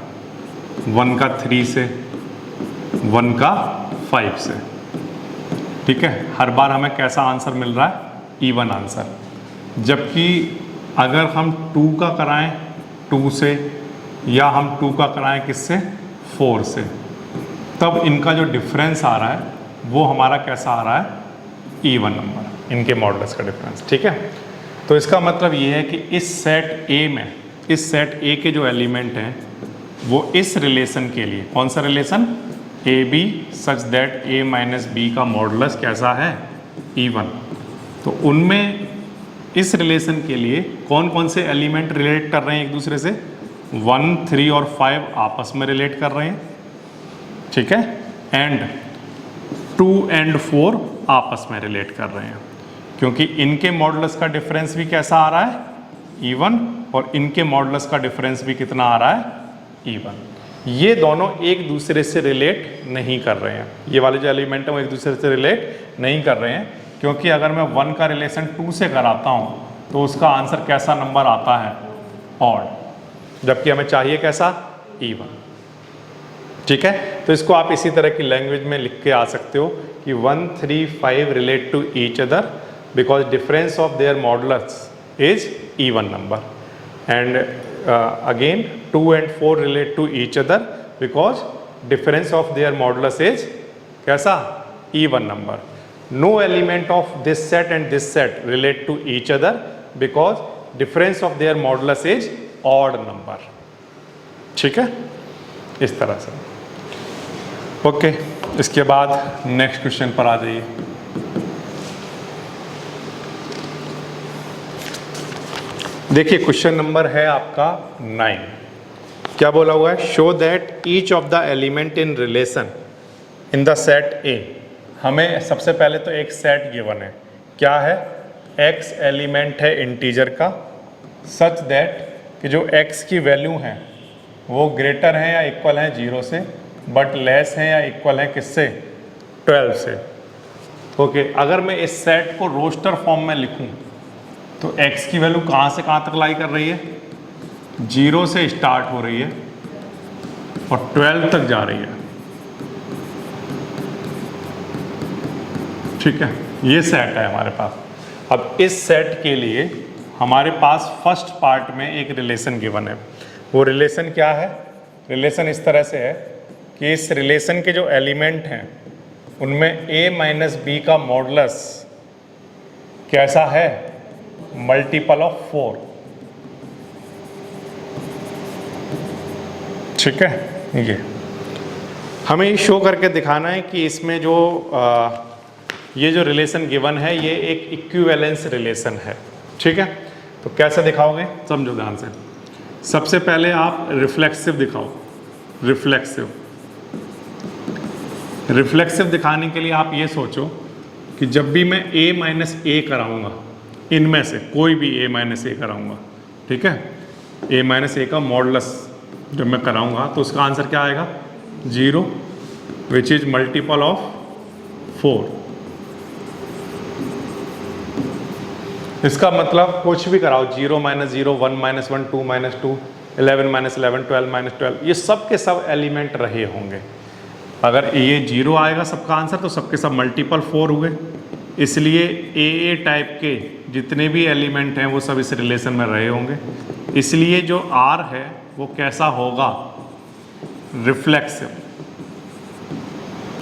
1 का 3 से, 1 का 5 से। ठीक है, हर बार हमें कैसा आंसर मिल रहा है? Even answer. जबकि अगर हम 2 का कराएं 2 से, या हम 2 का कराएं किससे? 4 से, तब इनका जो डिफरेंस आ रहा है वो हमारा कैसा आ रहा है? इवन नंबर, इनके मॉडल्स का डिफरेंस। ठीक है, तो इसका मतलब ये है कि इस सेट ए में, इस सेट ए के जो एलिमेंट हैं वो इस रिलेशन के लिए, कौन सा relation? A b such that a minus b का मॉडुलस कैसा है? इवन। तो उनमें इस रिलेशन के लिए कौन कौन से एलिमेंट रिलेट कर रहे हैं एक दूसरे से? 1, 3 और 5 आपस में रिलेट कर रहे हैं, ठीक है, एंड 2 and 4 आपस में रिलेट कर रहे हैं, क्योंकि इनके मॉडुलस का डिफरेंस भी कैसा आ रहा है, इवन, और इनके मॉडुलस का डिफरेंस भी कितना आ रहा है, इवन। ये दोनों एक दूसरे से रिलेट नहीं कर रहे हैं, ये वाले जो एलिमेंट हैं वो एक दूसरे से रिलेट नहीं कर रहे हैं, क्योंकि अगर मैं 1 का रिलेशन 2 से कराता हूँ तो उसका आंसर कैसा नंबर आता है, ऑड, जबकि हमें चाहिए कैसा, इवन। ठीक है, तो इसको आप इसी तरह की लैंग्वेज में लिख के आ सकते हो कि 1, 3, 5 relate to each other because difference of their modulus is even number, and again 2 and 4 relate to each other because difference of their modulus is कैसा, even number. No element of this set and this set relate to each other because difference of their modulus is odd number. ठीक है, इस तरह से। Okay, इसके बाद next question पर आ जाइए। देखिए क्वेश्चन नंबर है आपका 9। क्या बोला हुआ है, show that each of the element in relation in the set ए। हमें सबसे पहले तो एक सेट गिवन है, क्या है, x एलिमेंट है इंटीजर का, सच दैट कि जो x की वैल्यू है वो ग्रेटर है या इक्वल है 0 से, बट लेस है या इक्वल है किससे, 12 से। ओके, अगर मैं इस सेट को रोस्टर फॉर्म में लिखूं तो x की वैल्यू कहाँ से कहाँ तक लाई कर रही है, 0 से स्टार्ट हो रही है और 12 तक जा रही है। ठीक है, ये सेट है हमारे पास। अब इस सेट के लिए हमारे पास फर्स्ट पार्ट में एक रिलेशन गिवन है। वो रिलेशन क्या है, रिलेशन इस तरह से है कि इस रिलेशन के जो एलिमेंट हैं उनमें a माइनस बी का मॉडुलस कैसा है, मल्टीपल ऑफ 4। ठीक है, ये हमें ये शो करके दिखाना है कि इसमें जो ये जो रिलेशन गिवन है ये एक इक्विवेलेंस रिलेशन है। ठीक है, तो कैसे दिखाओगे, समझो ध्यान से। सबसे पहले आप रिफ्लेक्सिव दिखाओ, रिफ्लेक्सिव दिखाने के लिए आप ये सोचो कि जब भी मैं a माइनस ए कराऊँगा, इनमें से कोई भी a माइनस ए कराऊँगा, ठीक है, a माइनस ए का मॉडुलस जब मैं कराऊँगा तो उसका आंसर क्या आएगा, 0, विच इज मल्टीपल ऑफ 4। इसका मतलब कुछ भी कराओ, 0 minus 0, 1 minus 1, 2 minus 2, 11 minus 11, 12 minus 12, ये सब के सब एलिमेंट रहे होंगे। अगर ये 0 आएगा सबका आंसर तो सबके सब मल्टीपल 4 हुए, इसलिए ए टाइप के जितने भी एलिमेंट हैं वो सब इस रिलेशन में रहे होंगे, इसलिए जो R है वो कैसा होगा, रिफ्लेक्सिव।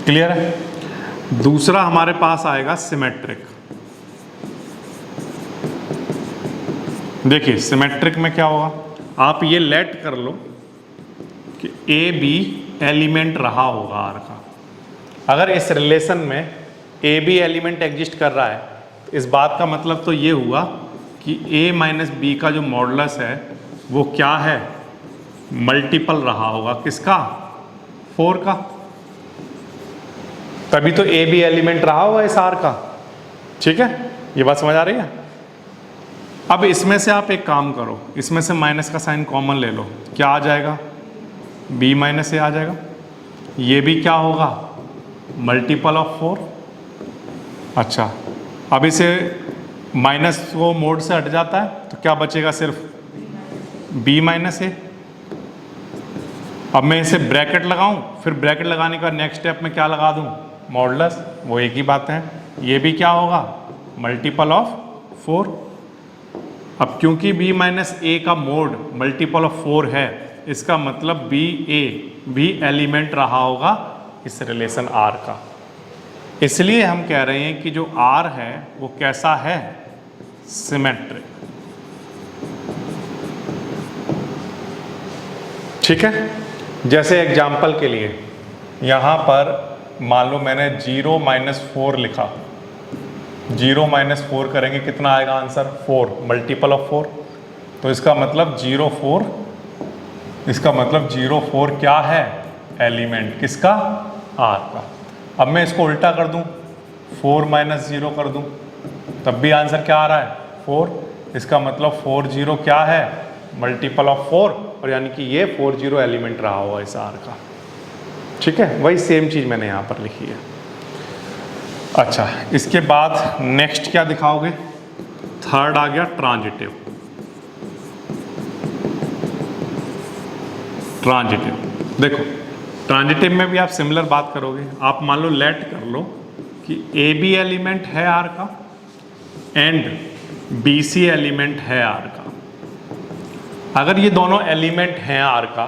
क्लियर है। दूसरा हमारे पास आएगा सिमेट्रिक। देखिए सिमेट्रिक में क्या होगा, आप ये लेट कर लो कि ए बी एलिमेंट रहा होगा आर का। अगर इस रिलेशन में ए बी एलिमेंट एग्जिस्ट कर रहा है तो इस बात का मतलब तो ये हुआ कि ए माइनस बी का जो मॉडुलस है वो क्या है, मल्टीपल रहा होगा किसका, 4 का। तभी तो ए बी एलिमेंट रहा होगा इस आर का। ठीक है, ये बात समझ आ रही है। अब इसमें से आप एक काम करो, इसमें से माइनस का साइन कॉमन ले लो, क्या आ जाएगा, b माइनस ए आ जाएगा। ये भी क्या होगा, मल्टीपल ऑफ 4। अच्छा, अब इसे माइनस को मोड से हट जाता है तो क्या बचेगा, सिर्फ b माइनस ए। अब मैं इसे ब्रैकेट लगाऊं, फिर ब्रैकेट लगाने का नेक्स्ट स्टेप में क्या लगा दूं, मॉडुलस, वो एक ही बात है। ये भी क्या होगा, मल्टीपल ऑफ 4। अब क्योंकि b माइनस ए का मोड मल्टीपल ऑफ 4 है, इसका मतलब बी ए भी एलिमेंट रहा होगा इस रिलेशन R का। इसलिए हम कह रहे हैं कि जो R है वो कैसा है, सिमेट्रिक। ठीक है, जैसे एग्जाम्पल के लिए यहाँ पर मान लो मैंने 0 माइनस 4 लिखा, 0 माइनस 4 करेंगे कितना आएगा आंसर, 4, मल्टीपल ऑफ 4। तो इसका मतलब 0, 4, इसका मतलब 0, 4 क्या है, एलिमेंट किसका, आर का। अब मैं इसको उल्टा कर दूं, 4 माइनस 0 कर दूं, तब भी आंसर क्या आ रहा है, 4। इसका मतलब 4 0 क्या है, मल्टीपल ऑफ 4, और यानी कि ये 4 0 एलिमेंट रहा होगा इस आर का। ठीक है, वही सेम चीज़ मैंने यहाँ पर लिखी है। अच्छा, इसके बाद नेक्स्ट क्या दिखाओगे, थर्ड आ गया ट्रांजिटिव। ट्रांजिटिव देखो, ट्रांजिटिव में भी आप सिमिलर बात करोगे। आप मान लो लेट कर लो कि ए बी एलिमेंट है आर का एंड बी सी एलिमेंट है आर का। अगर ये दोनों एलिमेंट हैं आर का,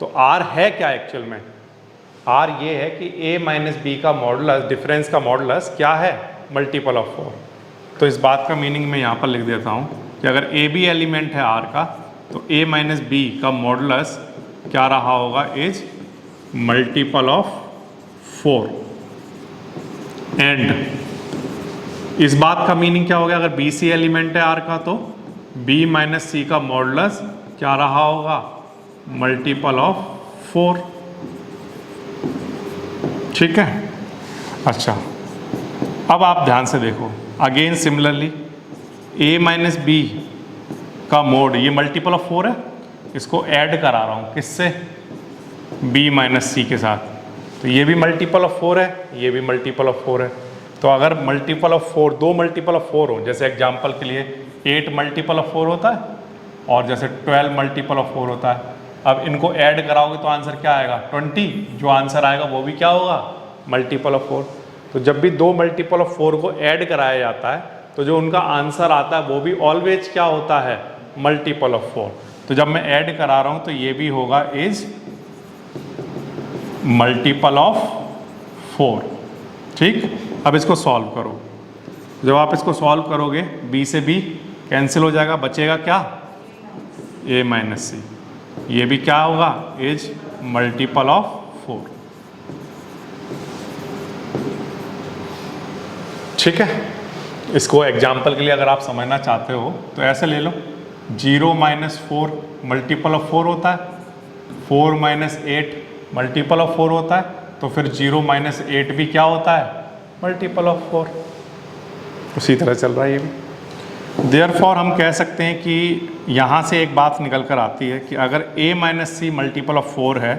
तो आर है क्या एक्चुअल में, आर ये है कि ए माइनस बी का मॉडुलस, डिफरेंस का मॉडुलस क्या है, मल्टीपल ऑफ 4। तो इस बात का मीनिंग मैं यहाँ पर लिख देता हूँ कि अगर ए बी एलिमेंट है आर का, तो ए माइनस बी का मॉडुलस क्या रहा होगा, इज मल्टीपल ऑफ 4। एंड इस बात का मीनिंग क्या हो गया, अगर बी सी एलिमेंट है आर का, तो बी माइनस सी का मॉडुलस क्या रहा होगा, मल्टीपल ऑफ 4। ठीक है। अच्छा, अब आप ध्यान से देखो, again similarly a minus b का मोड, ये मल्टीपल ऑफ 4 है, इसको ऐड करा रहा हूँ किससे, b माइनस सी के साथ, तो ये भी मल्टीपल ऑफ 4 है, ये भी मल्टीपल ऑफ 4 है। तो अगर मल्टीपल ऑफ 4, दो मल्टीपल ऑफ 4 हो, जैसे एग्जांपल के लिए 8 मल्टीपल ऑफ 4 होता है और जैसे 12 मल्टीपल ऑफ 4 होता है, अब इनको ऐड कराओगे तो आंसर क्या आएगा, 20। जो आंसर आएगा वो भी क्या होगा, मल्टीपल ऑफ 4। तो जब भी दो मल्टीपल ऑफ 4 को ऐड कराया जाता है, तो जो उनका आंसर आता है वो भी ऑलवेज क्या होता है, मल्टीपल ऑफ 4। तो जब मैं ऐड करा रहा हूँ तो ये भी होगा इज मल्टीपल ऑफ 4। ठीक, अब इसको सॉल्व करो। जब आप इसको सॉल्व करोगे, b से b कैंसिल हो जाएगा, बचेगा क्या, a माइनस सी, ये भी क्या होगा, इज मल्टीपल ऑफ 4। ठीक है, इसको एग्जाम्पल के लिए अगर आप समझना चाहते हो तो ऐसे ले लो, 0 माइनस 4 मल्टीपल ऑफ 4 होता है, 4 माइनस 8 मल्टीपल ऑफ 4 होता है, तो फिर 0 माइनस 8 भी क्या होता है, मल्टीपल ऑफ 4। उसी तरह चल रहा है ये भी। देयरफॉर हम कह सकते हैं कि यहाँ से एक बात निकल कर आती है कि अगर a minus c multiple of 4 है,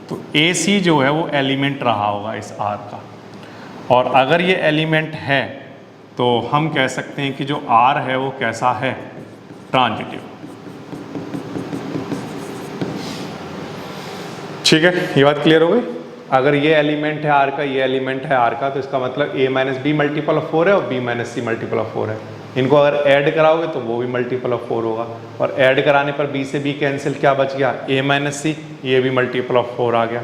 तो ए सी जो है वो एलिमेंट रहा होगा इस R का। और अगर ये एलिमेंट है तो हम कह सकते हैं कि जो R है वो कैसा है, ट्रांजिटिव। ठीक है, ये बात क्लियर हो गई। अगर ये एलिमेंट है R का, ये एलिमेंट है R का, तो इसका मतलब a minus b multiple of 4 है और b minus c multiple of 4 है। इनको अगर ऐड कराओगे तो वो भी मल्टीपल ऑफ 4 होगा, और ऐड कराने पर b से b कैंसिल, क्या बच गया, a माइनस सी, ये भी मल्टीपल ऑफ 4 आ गया।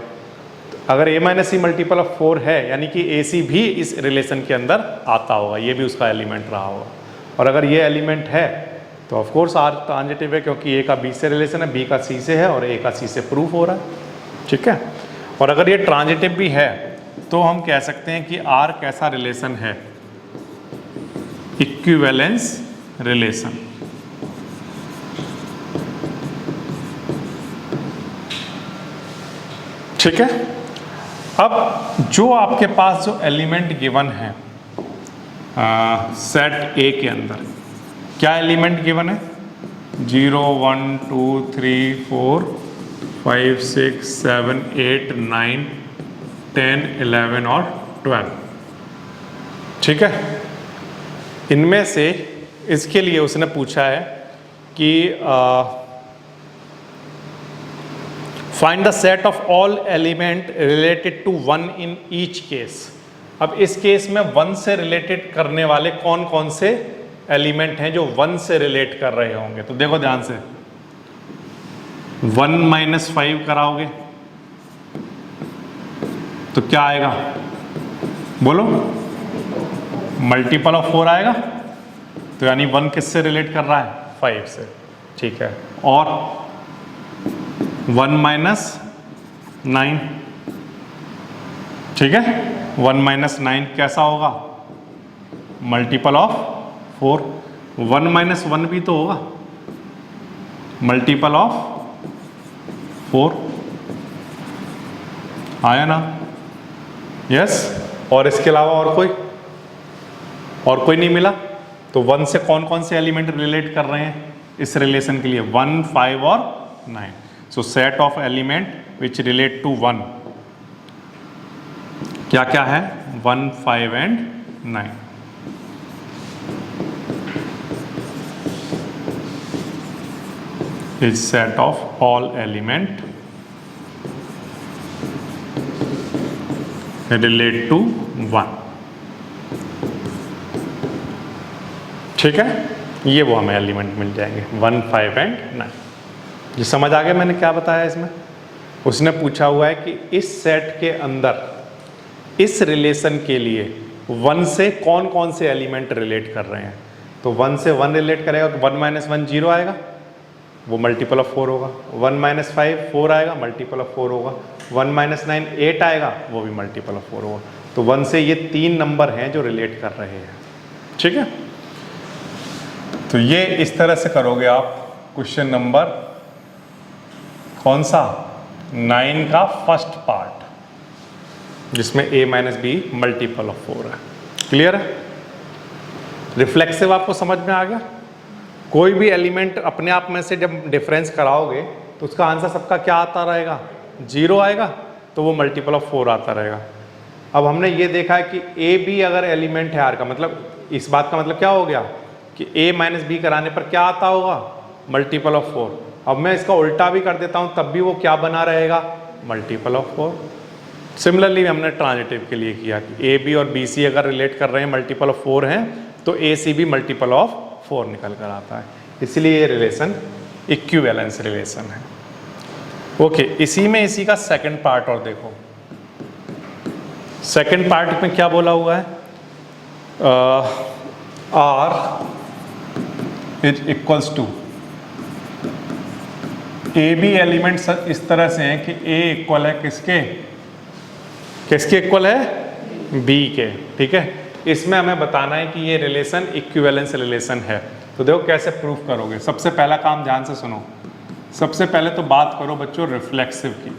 अगर a minus c multiple of 4 है, यानी कि ए सी भी इस रिलेशन के अंदर आता होगा, ये भी उसका एलिमेंट रहा होगा। और अगर ये एलिमेंट है तो ऑफ कोर्स R ट्रांजिटिव है, क्योंकि a का b से रिलेशन है, b का c से है और a का c से प्रूफ हो रहा है। ठीक है, और अगर ये ट्रांजिटिव भी है तो हम कह सकते हैं कि R कैसा रिलेशन है, इक्विवेलेंस रिलेशन। ठीक है, अब जो आपके पास जो एलिमेंट गिवन है सेट A के अंदर, क्या एलिमेंट गिवन है, 0 1 2 3 4 5 6 7 8 9 10 11 और 12। ठीक है, इनमें से इसके लिए उसने पूछा है कि find the set of all element related to 1 in each case. अब इस केस में 1 से रिलेटेड करने वाले कौन कौन से एलिमेंट हैं जो 1 से रिलेट कर रहे होंगे। तो देखो ध्यान से, 1 माइनस 5 कराओगे तो क्या आएगा, बोलो, मल्टीपल ऑफ 4 आएगा। तो यानी 1 किससे रिलेट कर रहा है, 5 से। ठीक है, और 1 माइनस 9, ठीक है, 1 माइनस 9 कैसा होगा, मल्टीपल ऑफ 4। 1 माइनस 1 भी तो होगा मल्टीपल ऑफ 4। आया ना? यस। और इसके अलावा और कोई नहीं मिला? तो 1 से कौन कौन से एलिमेंट रिलेट कर रहे हैं इस रिलेशन के लिए? 1, 5 और 9। So set of element which relate to 1 क्या क्या है? 1, 5 and 9। Is set of all element relate to 1। ठीक है, ये वो हमें एलिमेंट मिल जाएंगे 1, 5 एंड 9। ये समझ आ गया मैंने क्या बताया इसमें? उसने पूछा हुआ है कि इस सेट के अंदर इस रिलेशन के लिए 1 से कौन कौन से एलिमेंट रिलेट कर रहे हैं। तो 1 से 1 रिलेट करेगा तो 1 - 1 0 आएगा, वो मल्टीपल ऑफ 4 होगा। 1 - 5 4 आएगा, मल्टीपल ऑफ 4 होगा। 1 - 9 8 आएगा, वो भी मल्टीपल ऑफ 4 होगा। तो 1 से ये 3 नंबर हैं जो रिलेट कर रहे हैं। ठीक है, तो ये इस तरह से करोगे आप क्वेश्चन नंबर कौन सा 9 का फर्स्ट पार्ट, जिसमें a - b मल्टीपल ऑफ 4 है। क्लियर है? रिफ्लेक्सिव आपको समझ में आ गया? कोई भी एलिमेंट अपने आप में से जब डिफरेंस कराओगे तो उसका आंसर सबका क्या आता रहेगा? 0 आएगा, तो वो मल्टीपल ऑफ 4 आता रहेगा। अब हमने ये देखा है कि a b अगर एलिमेंट है r का, मतलब इस बात का मतलब क्या हो गया कि a - b कराने पर क्या आता होगा? Multiple of 4। अब मैं इसका उल्टा भी कर देता हूँ तब भी वो क्या बना रहेगा? Multiple of 4। सिमिलरली हमने ट्रांजिटिव के लिए किया कि a b और b c अगर रिलेट कर रहे हैं मल्टीपल ऑफ 4 हैं तो a c भी मल्टीपल ऑफ 4 निकल कर आता है। इसलिए ये रिलेशन इक्विवेलेंस रिलेशन है। ओके, इसी का सेकंड पार्ट और देखो। सेकंड पार्ट में क्या बोला हुआ है? R is equals to a b element इस तरह से हैं कि A इक्वल है किसके इक्वल है? B के। ठीक है, इसमें हमें बताना है कि ये रिलेशन इक्विवेलेंस रिलेशन है। तो देखो कैसे प्रूफ करोगे। सबसे पहला काम ध्यान से सुनो। सबसे पहले तो बात करो बच्चों रिफ्लेक्सिव की।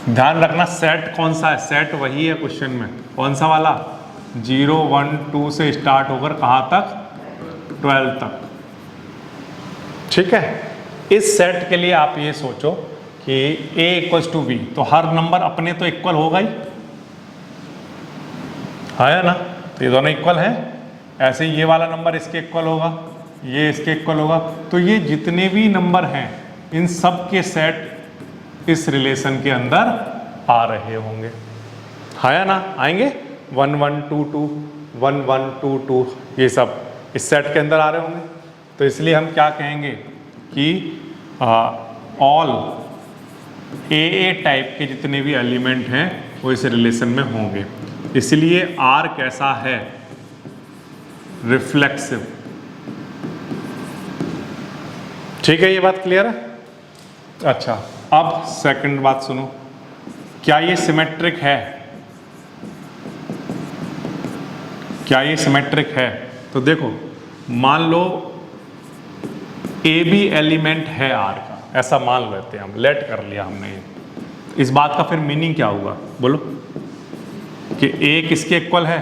ध्यान रखना सेट कौन सा है? सेट वही है क्वेश्चन में। कौन सा वाला? 0, 1, 2 से स्टार्ट होकर कहाँ तक? 12 तक। ठीक है, इस सेट के लिए आप ये सोचो कि a इक्वल्स टू b, तो हर नंबर अपने तो इक्वल होगा ही, आया ना? तो ये दोनों इक्वल हैं। ऐसे ही ये वाला नंबर इसके इक्वल होगा, ये इसके इक्वल होगा। तो ये जितने भी नंबर हैं इन सब के सेट इस रिलेशन के अंदर आ रहे होंगे, आया ना? आएंगे 1, 1, 2, 2, 1, 1, 2, 2, ये सब इस सेट के अंदर आ रहे होंगे। तो इसलिए हम क्या कहेंगे कि ऑल ए टाइप के जितने भी एलिमेंट हैं वो इस रिलेशन में होंगे। इसलिए R कैसा है? रिफ्लेक्सिव। ठीक है, ये बात क्लियर है? अच्छा, अब सेकंड बात सुनो, क्या ये सिमेट्रिक है? क्या ये सिमेट्रिक है? तो देखो, मान लो ए बी एलिमेंट है R का, ऐसा मान लेते हैं हम, लेट कर लिया हमने ये। इस बात का फिर मीनिंग क्या होगा बोलो? कि A किसके इक्वल है?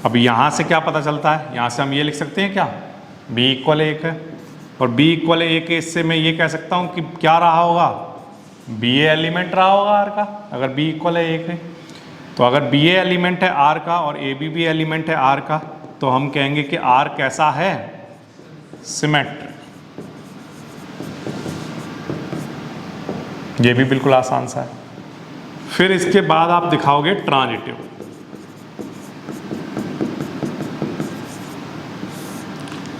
अब यहाँ से क्या पता चलता है? यहाँ से हम ये लिख सकते हैं क्या? B इक्वल 1 है, और B इक्वल 1 है, इससे मैं ये कह सकता हूँ कि क्या रहा होगा? B A एलिमेंट रहा होगा R का, अगर B इक्वल है 1 है। तो अगर B A एलिमेंट है R का और A B भी एलिमेंट है R का, तो हम कहेंगे कि R कैसा है? सिमेट्रिक। ये भी बिल्कुल आसान सा है। फिर इसके बाद आप दिखाओगे ट्रांजिटिव।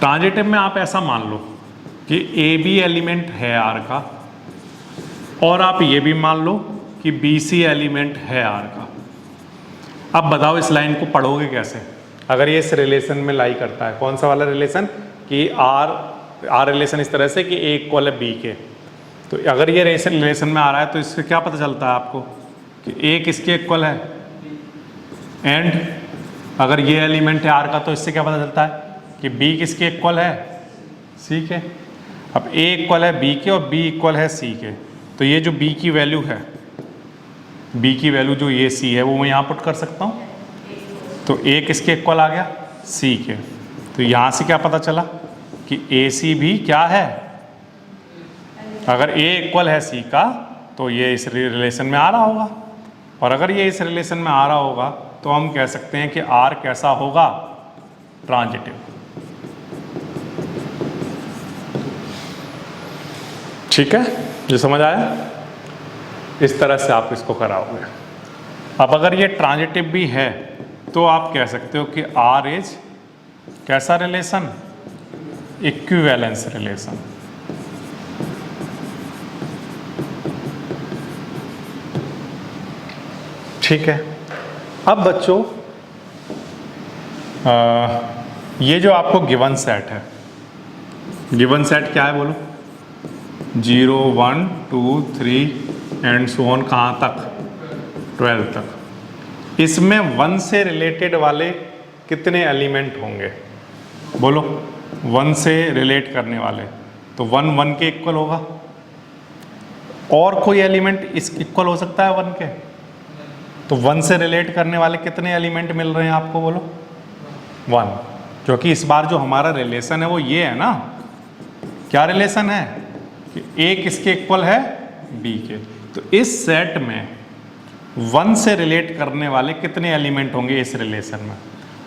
ट्रांजिटिव में आप ऐसा मान लो कि ए बी एलिमेंट है R का, और आप ये भी मान लो कि बी सी एलिमेंट है R का। अब बताओ इस लाइन को पढ़ोगे कैसे? अगर ये इस रिलेशन में लाई करता है, कौन सा वाला रिलेशन? कि R रिलेशन इस तरह से कि A इक्वल है B के। तो अगर ये रिलेशन में आ रहा है तो इससे क्या पता चलता है आपको कि A किसके इक्वल है? एंड अगर ये एलिमेंट है R का तो इससे क्या पता चलता है कि B किसके इक्वल है? C के। अब A इक्वल है B के और B इक्वल है C के, तो ये जो b की वैल्यू है, b की वैल्यू जो ये c है वो मैं यहाँ पुट कर सकता हूँ। तो a किसके इक्वल आ गया, c के। तो यहाँ से क्या पता चला कि AC भी क्या है, अगर a इक्वल है c का तो ये इस रिलेशन में आ रहा होगा, और अगर ये इस रिलेशन में आ रहा होगा तो हम कह सकते हैं कि R कैसा होगा, ट्रांजिटिव। ठीक है, जो समझ आया, इस तरह से आप इसको कराओगे। अब अगर ये ट्रांजिटिव भी है तो आप कह सकते हो कि R इज कैसा रिलेशन, इक्विवेलेंस रिलेशन। ठीक है। अब बच्चों ये जो आपको गिवन सेट है, गिवन सेट क्या है बोलो, 0 1 2 3 एंड सो ऑन, कहाँ तक, 12 तक। इसमें 1 से रिलेटेड वाले कितने एलिमेंट होंगे बोलो, 1 से रिलेट करने वाले, तो 1 1 के इक्वल होगा। और कोई एलिमेंट इस इक्वल हो सकता है 1 के, तो 1 से रिलेट करने वाले कितने एलिमेंट मिल रहे हैं आपको बोलो, 1। क्योंकि इस बार जो हमारा रिलेशन है वो ये है ना, क्या रिलेशन है कि A किसके इक्वल है, B के। तो इस सेट में 1 से रिलेट करने वाले कितने एलिमेंट होंगे इस रिलेशन में,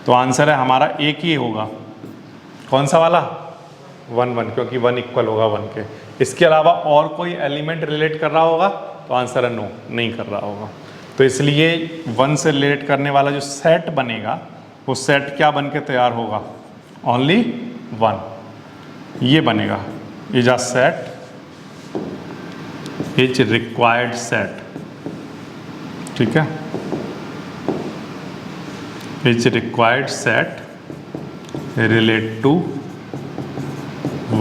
तो आंसर है हमारा एक ही होगा, कौन सा वाला, 1 1, क्योंकि 1 इक्वल होगा 1 के। इसके अलावा और कोई एलिमेंट रिलेट कर रहा होगा तो आंसर है नो, नहीं कर रहा होगा। तो इसलिए 1 से रिलेट करने वाला जो सेट बनेगा वो सेट क्या बन के तैयार होगा, ओनली 1 ये बनेगा, is a set, is required set. ठीक है, is required set relate to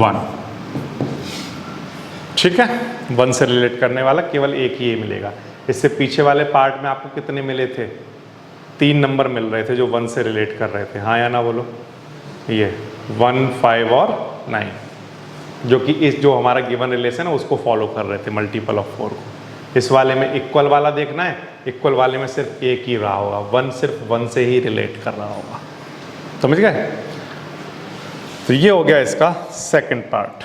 1। ठीक है, 1 से रिलेट करने वाला केवल एक ही ये मिलेगा। इससे पीछे वाले पार्ट में आपको कितने मिले थे, 3 नंबर मिल रहे थे जो 1 से रिलेट कर रहे थे, हाँ या ना बोलो, ये 1 5 और 9, जो कि इस जो हमारा गिवन रिलेशन है उसको फॉलो कर रहे थे, मल्टीपल ऑफ 4 को। इस वाले में इक्वल वाला देखना है, इक्वल वाले में सिर्फ एक ही रहा होगा, 1 सिर्फ 1 से ही रिलेट कर रहा होगा। समझ गए? तो ये हो गया इसका सेकंड पार्ट।